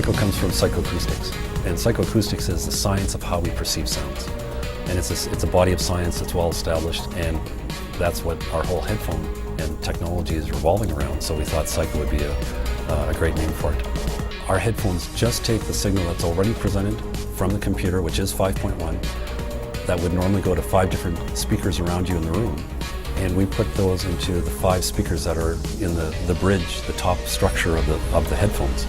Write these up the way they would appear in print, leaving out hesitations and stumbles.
Psycho comes from psychoacoustics, and psychoacoustics is the science of how we perceive sounds. And it's a body of science that's well established, and that's what our whole headphone and technology is revolving around. So we thought Psycho would be a great name for it. Our headphones just take the signal that's already presented from the computer, which is 5.1, that would normally go to 5 different speakers around you in the room. And we put those into the 5 speakers that are in the bridge, the top structure of the headphones.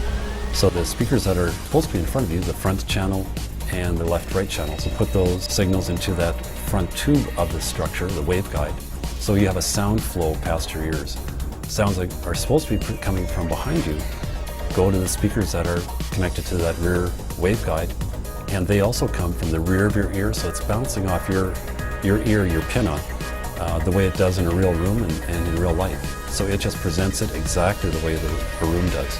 So the speakers that are supposed to be in front of you, the front channel and the left-right channel, so put those signals into that front tube of the structure, the waveguide, so you have a sound flow past your ears. Sounds that are supposed to be coming from behind you go to the speakers that are connected to that rear waveguide, and they also come from the rear of your ear, so it's bouncing off your ear, your pinna, the way it does in a real room and in real life. So it just presents it exactly the way a room does.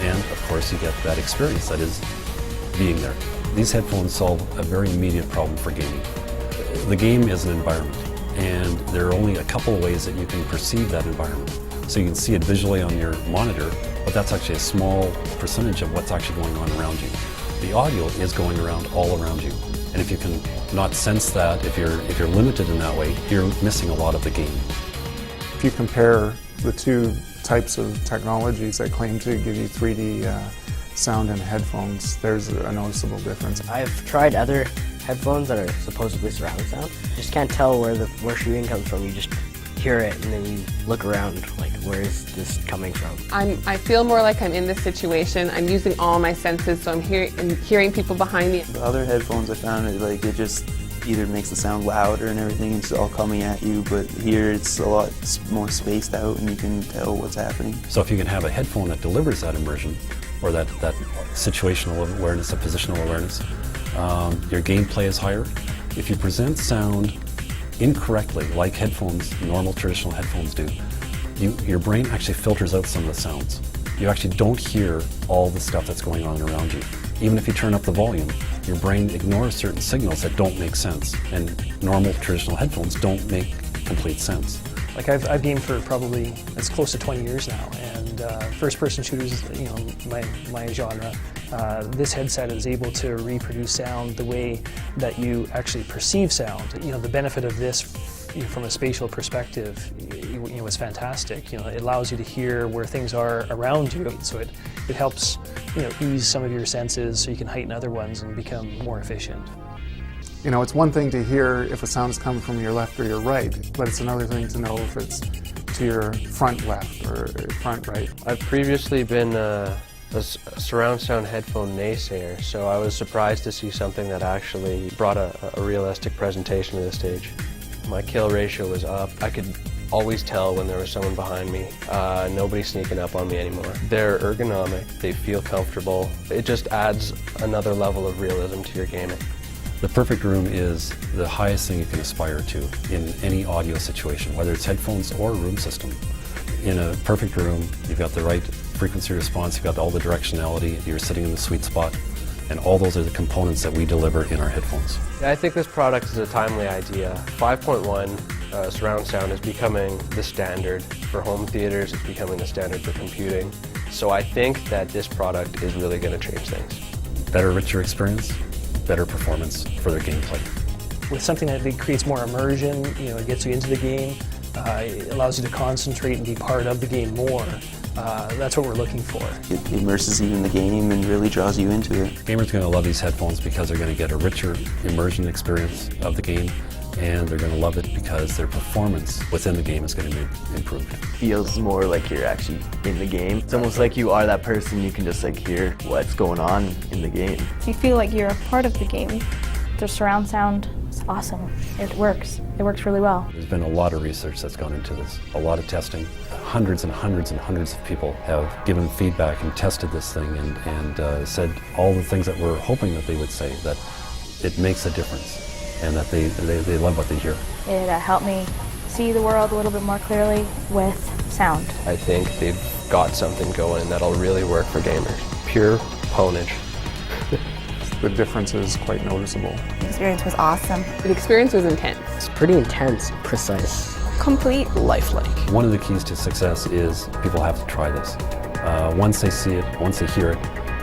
And of course you get that experience that is being there. These headphones solve a very immediate problem for gaming. The game is an environment, and there are only a couple of ways that you can perceive that environment. So you can see it visually on your monitor, but that's actually a small percentage of what's actually going on around you. The audio is going around all around you. And if you can not sense that, if you're limited in that way, you're missing a lot of the game. If you compare the two types of technologies that claim to give you 3D sound in headphones, there's a noticeable difference. I've tried other headphones that are supposedly surround sound. You just can't tell where shooting comes from. You just hear it and then you look around, like, where is this coming from? I feel more like I'm in this situation. I'm using all my senses, so I'm hearing people behind me. The other headphones I found, it just either makes the sound louder and everything, it's all coming at you, but here it's a lot more spaced out and you can tell what's happening. So if you can have a headphone that delivers that immersion, or that situational awareness, that positional awareness, your gameplay is higher. If you present sound incorrectly, like headphones, normal traditional headphones do, your brain actually filters out some of the sounds. You actually don't hear all the stuff that's going on around you. Even if you turn up the volume, your brain ignores certain signals that don't make sense, and normal traditional headphones don't make complete sense. Like I've gamed for probably as close to 20 years now, and first-person shooters, my genre. This headset is able to reproduce sound the way that you actually perceive sound. The benefit of this, from a spatial perspective, is fantastic. It allows you to hear where things are around you, so it helps, ease some of your senses so you can heighten other ones and become more efficient. It's one thing to hear if a sound is coming from your left or your right, but it's another thing to know if it's to your front left or front right. I've previously been a surround sound headphone naysayer, so I was surprised to see something that actually brought a realistic presentation to the stage. My kill ratio was up. I could always tell when there was someone behind me. Nobody's sneaking up on me anymore. They're ergonomic, they feel comfortable. It just adds another level of realism to your gaming. The perfect room is the highest thing you can aspire to in any audio situation, whether it's headphones or room system. In a perfect room, you've got the right frequency response, you've got all the directionality, you're sitting in the sweet spot, and all those are the components that we deliver in our headphones. I think this product is a timely idea. 5.1 surround sound is becoming the standard for home theaters, it's becoming the standard for computing. So I think that this product is really going to change things. Better, richer experience, better performance for their gameplay. With something that creates more immersion, it gets you into the game, it allows you to concentrate and be part of the game more. That's what we're looking for. It immerses you in the game and really draws you into it. Gamers are going to love these headphones because they're going to get a richer immersion experience of the game, and they're going to love it because their performance within the game is going to be improved. Feels more like you're actually in the game. It's almost like you are that person, you can just hear what's going on in the game. You feel like you're a part of the game. The surround sound is awesome. It works really well. There's been a lot of research that's gone into this, a lot of testing. Hundreds and hundreds and hundreds of people have given feedback and tested this thing and said all the things that we're hoping that they would say, that it makes a difference and that they love what they hear. It helped me see the world a little bit more clearly with sound. I think they've got something going that'll really work for gamers. Pure ponage. The difference is quite noticeable. The experience was awesome. The experience was intense. It's pretty intense, precise. Complete. Lifelike. One of the keys to success is people have to try this. Once they see it, once they hear it,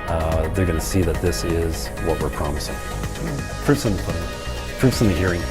they're going to see that this is what we're promising. Proof's in the pudding. Proof's in the hearing.